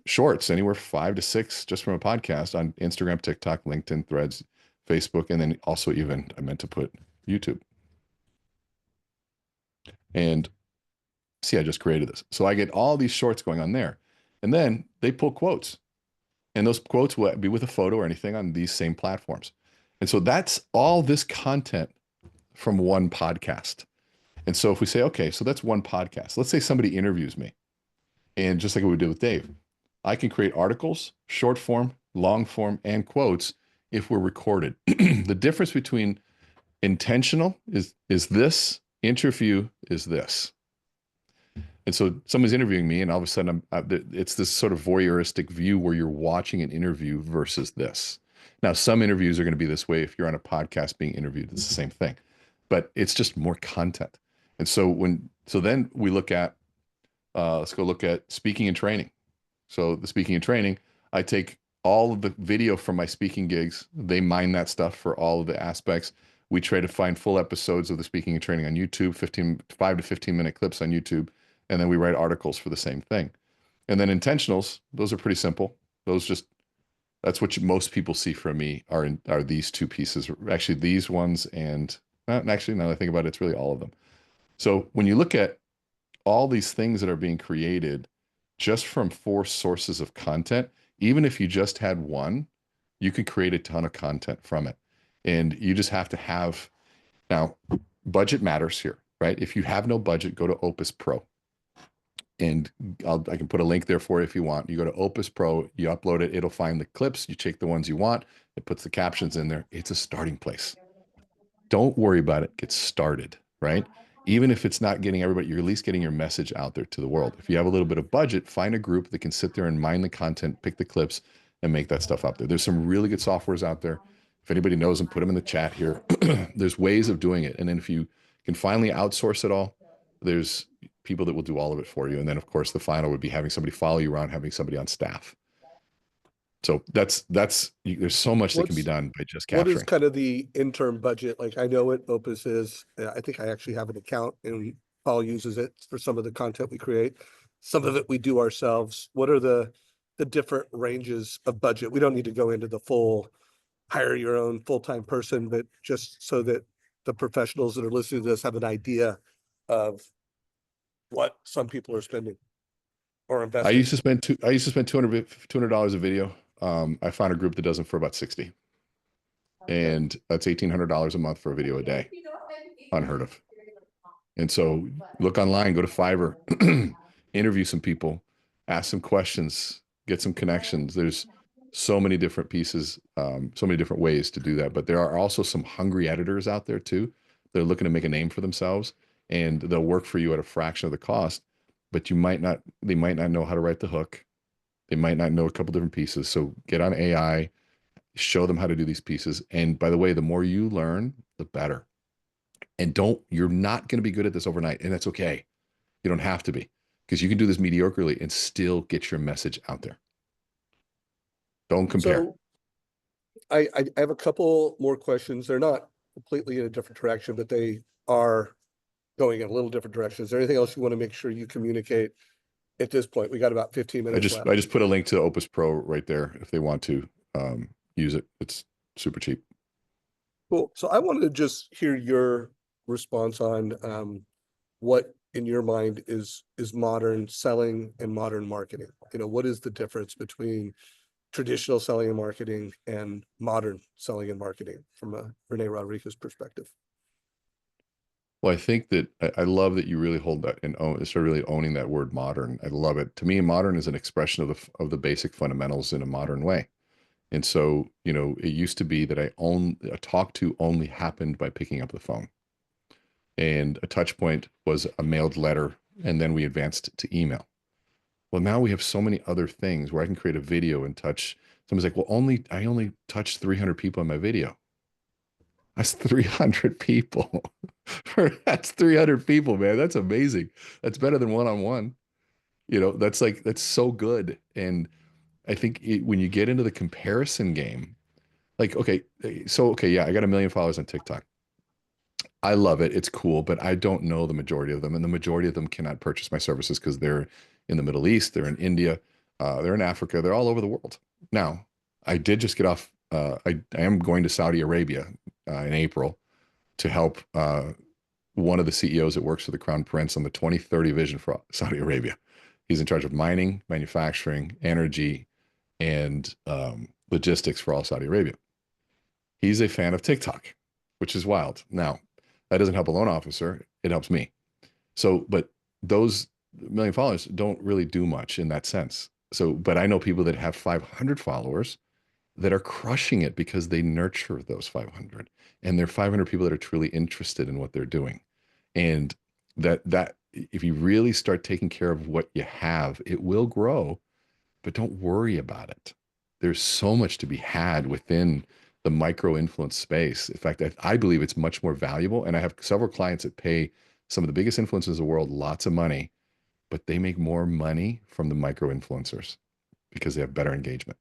shorts, anywhere 5 to 6 just from a podcast on Instagram, TikTok, LinkedIn, Threads, Facebook, and then also even I meant to put YouTube. And see, I just created this. So I get all these shorts going on there. And then they pull quotes. And those quotes will be with a photo or anything on these same platforms. And so that's all this content from one podcast. And so if we say, okay, so that's one podcast. Let's say somebody interviews me. And just like what we did with Dave, I can create articles, short form, long form, and quotes if we're recorded. The difference between intentional is this, interview is this. And so someone's interviewing me, and all of a sudden, it's this sort of voyeuristic view where you're watching an interview versus this. Now, some interviews are going to be this way. If you're on a podcast being interviewed, it's the same thing, but it's just more content. And so then we look at, let's go look at speaking and training. So the speaking and training, I take all of the video from my speaking gigs. They mine that stuff for all of the aspects. We try to find full episodes of the speaking and training on YouTube, 5 to 15-minute clips on YouTube. And then we write articles for the same thing. And then intentionals, those are pretty simple. That's what most people see from me are these two pieces. Actually, these ones actually, now that I think about it, it's really all of them. So when you look at all these things that are being created just from 4 sources of content, even if you just had one, you could create a ton of content from it. And you just have to have, now, budget matters here, right? If you have no budget, go to Opus Pro. And I can put a link there for you if you want. You go to Opus Pro, you upload it, it'll find the clips, you take the ones you want, it puts the captions in there. It's a starting place. Don't worry about it. Get started, right? Even if it's not getting everybody, you're at least getting your message out there to the world. If you have a little bit of budget, find a group that can sit there and mine the content, pick the clips, and make that stuff up there. There's some really good softwares out there. If anybody knows them, put them in the chat here. There's ways of doing it. And then if you can finally outsource it all, there's people that will do all of it for you. And then of course the final would be having somebody follow you around, having somebody on staff. So there's so much that can be done by just capturing. What is kind of the interim budget? Like I know what Opus is. I think I actually have an account and Paul uses it for some of the content we create. Some of it we do ourselves. What are the different ranges of budget? We don't need to go into the full hire your own full-time person, but just so that the professionals that are listening to this have an idea of what some people are spending or investing. I used to spend $200 a video. I found a group that does them for about 60. And that's $1,800 a month for a video a day. Unheard of. And so look online, go to Fiverr, interview some people, ask some questions, get some connections. There's so many different pieces, so many different ways to do that. But there are also some hungry editors out there too. They're looking to make a name for themselves, and they'll work for you at a fraction of the cost, but they might not know how to write the hook. They might not know a couple different pieces. So get on AI, show them how to do these pieces. And by the way, the more you learn, the better. And you're not going to be good at this overnight. And that's okay. You don't have to be, because you can do this mediocrely and still get your message out there. Don't compare. So I have a couple more questions. They're not completely in a different direction, but they are going in a little different direction. Is there anything else you want to make sure you communicate at this point? We got about 15 minutes left. I just put a link to Opus Pro right there if they want to use it. It's super cheap. Cool. So I wanted to just hear your response on what in your mind is modern selling and modern marketing. What is the difference between traditional selling and marketing and modern selling and marketing from a Rene Rodriguez perspective? Well, I think that I love that you really hold that and start really owning that word modern. I love it. To me, modern is an expression of the basic fundamentals in a modern way. And so, it used to be that a talk to only happened by picking up the phone. And a touch point was a mailed letter, and then we advanced to email. Well, now we have so many other things where I can create a video and touch. Someone's like, well, I only touched 300 people in my video. That's 300 people. That's 300 people, man. That's amazing. That's better than one-on-one. That's so good. And I think when you get into the comparison game, like, okay, yeah, I got 1 million followers on TikTok. I love it. It's cool, but I don't know the majority of them. And the majority of them cannot purchase my services because they're in the Middle East, they're in India, they're in Africa, they're all over the world. Now, I did just get off, I am going to Saudi Arabia in April to help one of the CEOs that works for the Crown Prince on the 2030 vision for Saudi Arabia. He's in charge of mining, manufacturing, energy, and logistics for all Saudi Arabia. He's a fan of TikTok, which is wild. Now, that doesn't help a loan officer. It helps me. So, but those 1 million followers don't really do much in that sense. So, but I know people that have 500 followers that are crushing it because they nurture those 500, and they're 500 people that are truly interested in what they're doing. And that if you really start taking care of what you have, it will grow, but don't worry about it. There's so much to be had within the micro influence space. In fact, I believe it's much more valuable. And I have several clients that pay some of the biggest influencers in the world lots of money, but they make more money from the micro influencers because they have better engagement.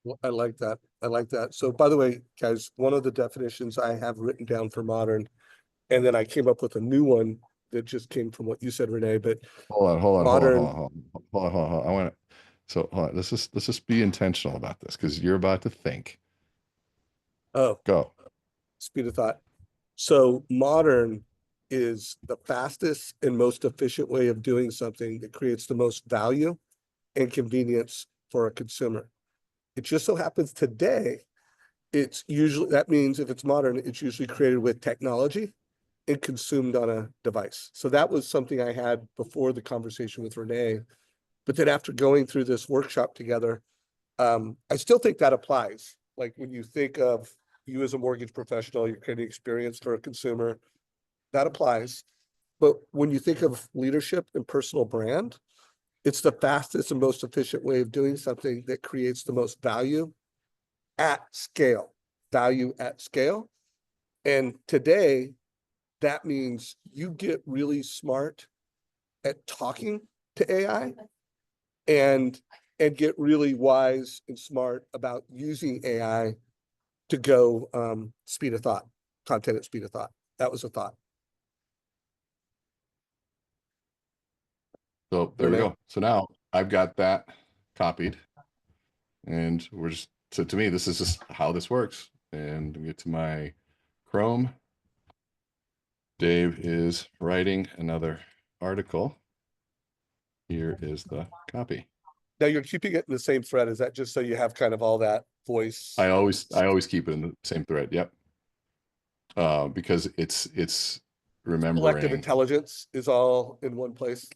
Well, I like that. I like that. So by the way, guys, one of the definitions I have written down for modern, and then I came up with a new one that just came from what you said, Renee, but modern, Hold on. I want to, so hold on. Let's just be intentional about this because you're about to think. oh, Go. speed of thought. So modern is the fastest and most efficient way of doing something that creates the most value and convenience for a consumer. It just so happens today, it's usually, that means if it's modern, it's usually created with technology and consumed on a device. So that was something I had before the conversation with Renee. But then after going through this workshop together, I still think that applies. Like when you think of you as a mortgage professional, you're creating experience for a consumer, that applies. But when you think of leadership and personal brand, it's the fastest and most efficient way of doing something that creates the most value at scale, value at scale. And today, that means you get really smart at talking to AI and get really wise and smart about using AI to go speed of thought, content at speed of thought. That was a thought. So there we Renee? go. So now I've got that copied, and so to me, this is just how this works. And we get to my Chrome. Dave is writing another article. Here is the copy. Now you're keeping it in the same thread. Is that just so you have kind of all that voice? I always keep it in the same thread. Yep. Because it's Collective remembering. intelligence is all in one place.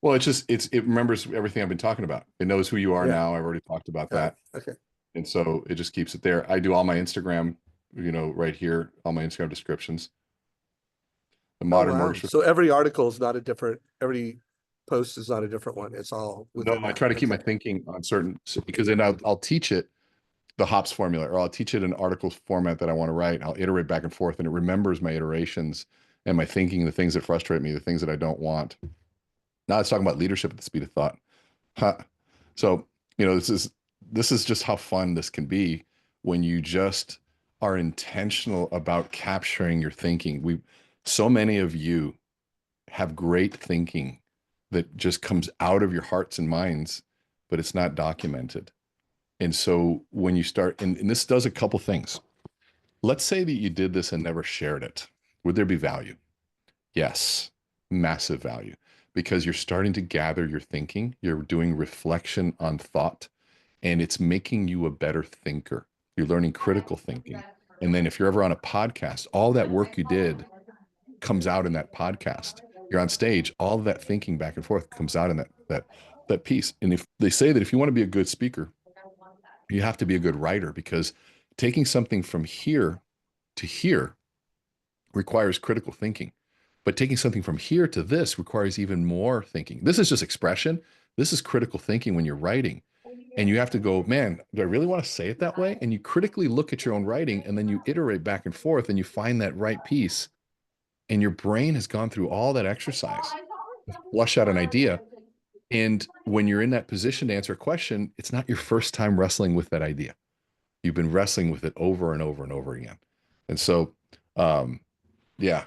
Well, it remembers everything I've been talking about. It knows who you are Yeah. now. I've already talked about Got it. that. Okay. And so it just keeps it there. I do all my Instagram, right here, all my Instagram descriptions. The Oh, modern wow. mortgage. So every article is not a different, every post is not a different one. It's all No, within I that. try to keep my Okay. thinking on certain, because then I'll teach it the hops formula, or I'll teach it an article format that I want to write. I'll iterate back and forth, and it remembers my iterations and my thinking, the things that frustrate me, the things that I don't want. Now it's talking about leadership at the speed of thought. Huh. So, this is just how fun this can be when you just are intentional about capturing your thinking. So many of you have great thinking that just comes out of your hearts and minds, but it's not documented. And so when you start, and this does a couple things. Let's say that you did this and never shared it. Would there be value? Yes, massive value, because you're starting to gather your thinking. You're doing reflection on thought, and it's making you a better thinker. You're learning critical thinking. And then if you're ever on a podcast, all that work you did comes out in that podcast. You're on stage, all of that thinking back and forth comes out in that piece. And if they say that if you want to be a good speaker, you have to be a good writer, because taking something from here to here requires critical thinking. But taking something from here to this requires even more thinking. This is just expression. This is critical thinking when you're writing. And you have to go, man, do I really want to say it that way? And you critically look at your own writing and then you iterate back and forth and you find that right piece. And your brain has gone through all that exercise to flush out an idea. And when you're in that position to answer a question, it's not your first time wrestling with that idea. You've been wrestling with it over and over and over again. And so, um, yeah,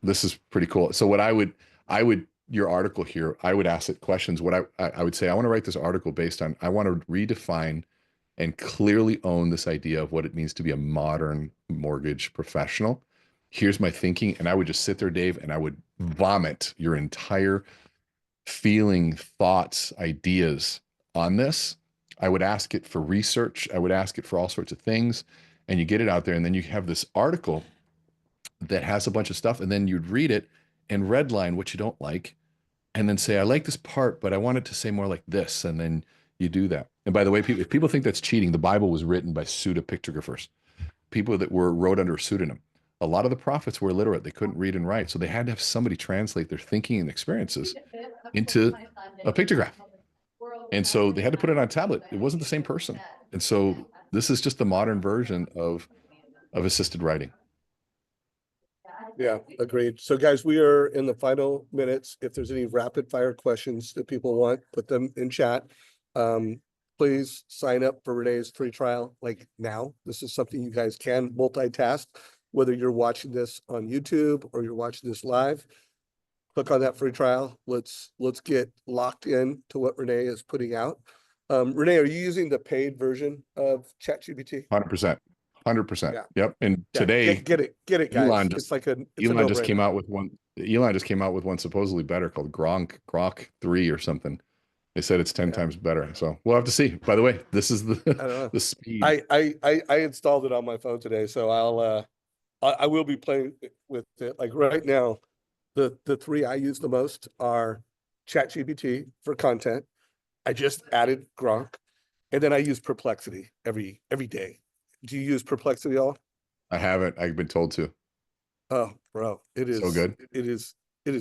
this is pretty cool. So what your article here, I would ask it questions. What I would say, I want to write this article based on, I want to redefine and clearly own this idea of what it means to be a modern mortgage professional. Here's my thinking. And I would just sit there, Dave, and I would vomit your entire feeling, thoughts, ideas on this. I would ask it for research. I would ask it for all sorts of things. And you get it out there. And then you have this article that has a bunch of stuff. And then you'd read it and redline what you don't like. And then say, I like this part, but I want it to say more like this. And then you do that. And by the way, if people think that's cheating, the Bible was written by pseudo-pictographers, people that wrote under a pseudonym. A lot of the prophets were illiterate. They couldn't read and write. So they had to have somebody translate their thinking and experiences into a pictograph. And so they had to put it on a tablet. It wasn't the same person. And so this is just the modern version of assisted writing. Yeah, agreed. So guys, we are in the final minutes. If there's any rapid fire questions that people want, put them in chat. Please sign up for Renee's free trial like now. This is something you guys can multitask, whether you're watching this on YouTube or you're watching this live. Click on that free trial. Let's get locked in to what Renee is putting out. Renee, are you using the paid version of ChatGPT? 100%. 100%. Yeah. Yep. And Yeah, today, get it, guys. Elon It's like it's Elon a just came no-brainer. out with one. Elon just came out with one supposedly better called Grok 3 or something. They said it's 10 Yeah. times better. So we'll have to see. By the way, this is I don't know. the speed. I installed it on my phone today, so I will be playing with it. Like right now, the three I use the most are ChatGPT for content. I just added Gronk, and then I use Perplexity every day. Do you use Perplexity at all? I haven't. I've been told to. Oh, bro, So good. it is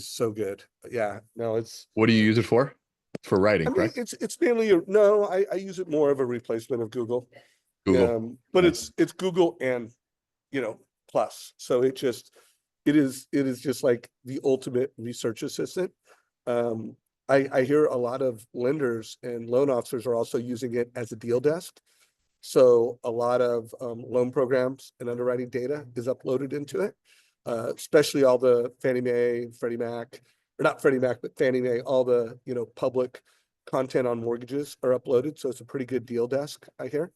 so good. Yeah, no, it's. What do you use it for? For writing, I mean, correct? it's mainly no. I use it more of a replacement of Google. Google. But Nice. it's Google and plus. So it is just like the ultimate research assistant. Um, I hear a lot of lenders and loan officers are also using it as a deal desk. So a lot of loan programs and underwriting data is uploaded into it, especially all the Fannie Mae, Freddie Mac, or not Freddie Mac, but Fannie Mae, all the public content on mortgages are uploaded. So it's a pretty good deal desk, I hear.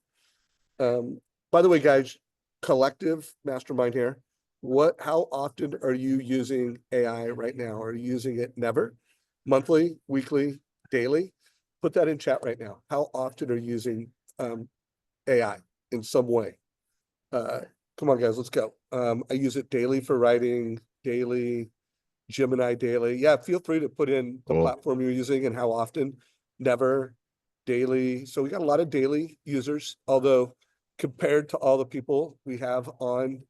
By the way, guys, collective mastermind here. How often are you using AI right now? Are you using it never? Monthly, weekly, daily? Put that in chat right now. How often are you using AI in some way? Come on, guys, let's go. I use it daily for writing, daily, Gemini daily. Yeah, feel free to put in the Cool. platform you're using and how often. Never, daily. So we got a lot of daily users, although compared to all the people we have on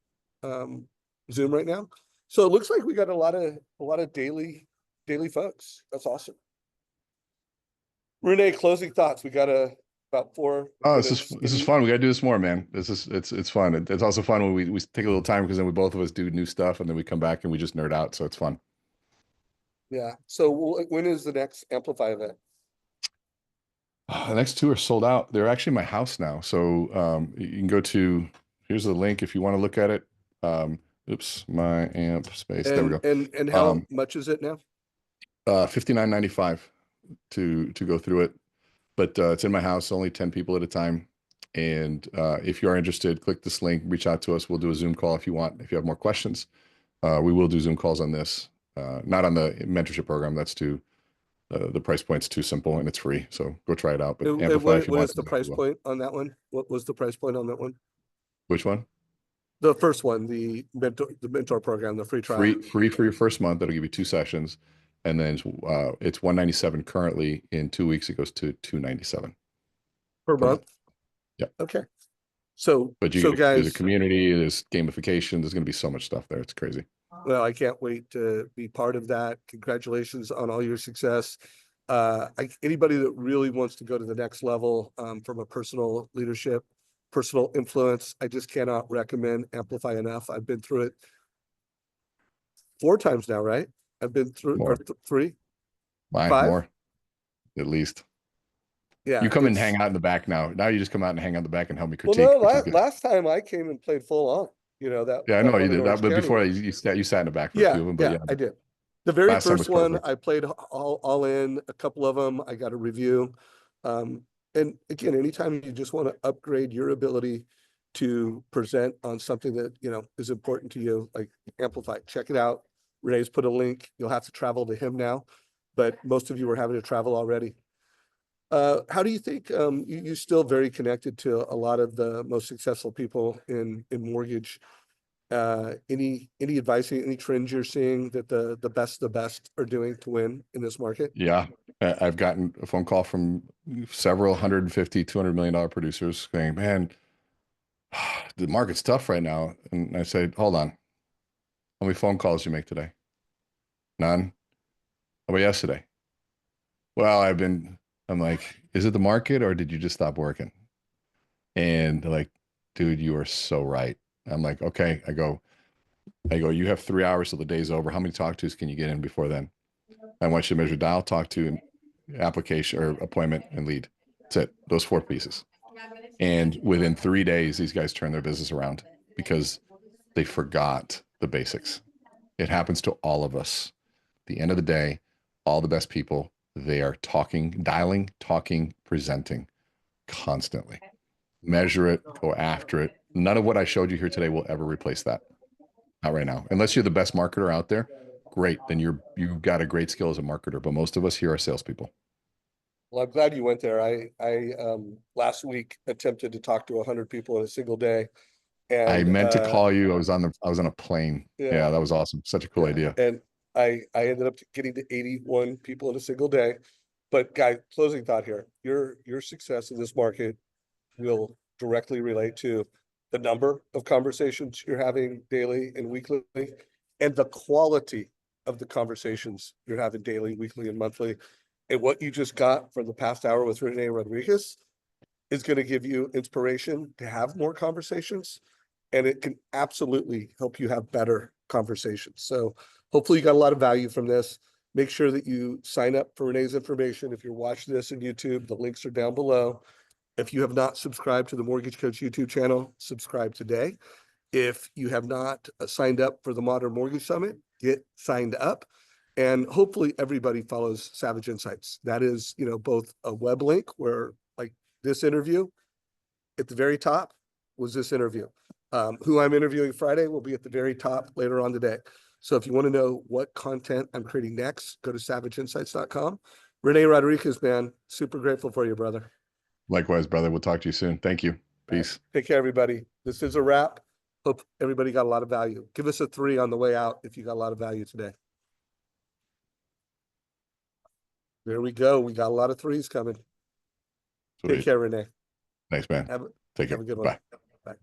Zoom right now. So it looks like we got a lot of daily folks. That's awesome. Renee, closing thoughts. We got about 4 Oh, minutes. this is fun. We got to do this more, man. It's fun. It's also fun when we take a little time because then we both of us do new stuff and then we come back and we just nerd out. So it's fun. Yeah. So when is the next Amplify event? The next two are sold out. They're actually in my house now. So you can go to, here's the link if you want to look at it. Oops, my amp space. There we go. And how much is it now? $59.95 to go through it. But it's in my house, only 10 people at a time. And if you are interested, click this link, reach out to us. We'll do a Zoom call if you want. If you have more questions, we will do Zoom calls on this. Not on the mentorship program. That's too, the price point's too simple and it's free. So go try it out. But Amplify if you What want. is the price point on that one? What was the price point on that one? Which one? The first one, the mentor program, the free trial. Free for your first month. That'll give you 2 sessions. And then it's $197 currently. In 2 weeks, it goes to $297 Per month. Yeah. Okay. So, But so guys, there's a community, there's gamification, there's going to be so much stuff there. It's crazy. Well, I can't wait to be part of that. Congratulations on all your success. Anybody that really wants to go to the next level from a personal leadership, personal influence, I just cannot recommend Amplify enough. I've been through it 4 times now, right? I've been through, or More, three, why five. more, at least. You Yeah, come and it's hang out in the back now. Now you just come out and hang out in the back and help me well, no, critique, which is good. last time I came and played full on, Yeah, I that know you one in did that, Orange but County before one. that, you sat in the back for a Yeah, few of them. But yeah, yeah, I did. The very last time was first one, perfect. I played all in, a couple of them, I got a review. Um, and again, anytime you just want to upgrade your ability to present on something that, is important to you, like Amplify, check it out. Renee's put a link. You'll have to travel to him now, but most of you are having to travel already. How do you think, you're still very connected to a lot of the most successful people in mortgage? Any advice, any trends you're seeing that the best are doing to win in this market? Yeah, I've gotten a phone call from several 150, $200 million producers saying, "Man, the market's tough right now." And I said, "Hold on, how many phone calls you make today? None. How about yesterday? Well, I'm like, is it the market or did you just stop working?" And they're like, "Dude, you are so right." I'm like, "Okay." I go, "You have 3 hours till the day's over. How many talk tos can you get in before then? I want you to measure dial, talk to, application or appointment and lead. That's it. Those 4 pieces." And within 3 days, these guys turn their business around because they forgot the basics. It happens to all of us. At the end of the day, all the best people, they are talking, dialing, talking, presenting constantly. Measure it, go after it. None of what I showed you here today will ever replace that. Not right now. Unless you're the best marketer out there, great. Then you've got a great skill as a marketer. But most of us here are salespeople. Well, I'm glad you went there. I last week attempted to talk to 100 people in a single day, I and meant to call you. I was on a plane. yeah, Yeah, that was awesome. Such a cool yeah, idea. and I ended up getting to 81 people in a single day. But guy, closing thought here: your success in this market will directly relate to the number of conversations you're having daily and weekly, and the quality of the conversations you're having daily, weekly, and monthly. And what you just got from the past hour with Renee Rodriguez is going to give you inspiration to have more conversations, and it can absolutely help you have better conversations. So hopefully you got a lot of value from this. Make sure that you sign up for Renee's information. If you're watching this on YouTube, the links are down below. If you have not subscribed to the Mortgage Coach YouTube channel, subscribe today. If you have not signed up for the Modern Mortgage Summit, get signed up. And hopefully everybody follows Savage Insights. That is, both a web link where, like, this interview at the very top was this interview. Who I'm interviewing Friday will be at the very top later on today. So if you want to know what content I'm creating next, go to savageinsights.com. Rene Rodriguez, man, super grateful for you, brother. Likewise, brother. We'll talk to you soon. Thank you. All right. Peace. Take care, everybody. This is a wrap. Hope everybody got a lot of value. Give us a 3 on the way out if you got a lot of value today. There we go. We got a lot of 3s coming. Take Sweet. care, Renee. Thanks, man. Have, Take have care. a good one. Bye. Bye.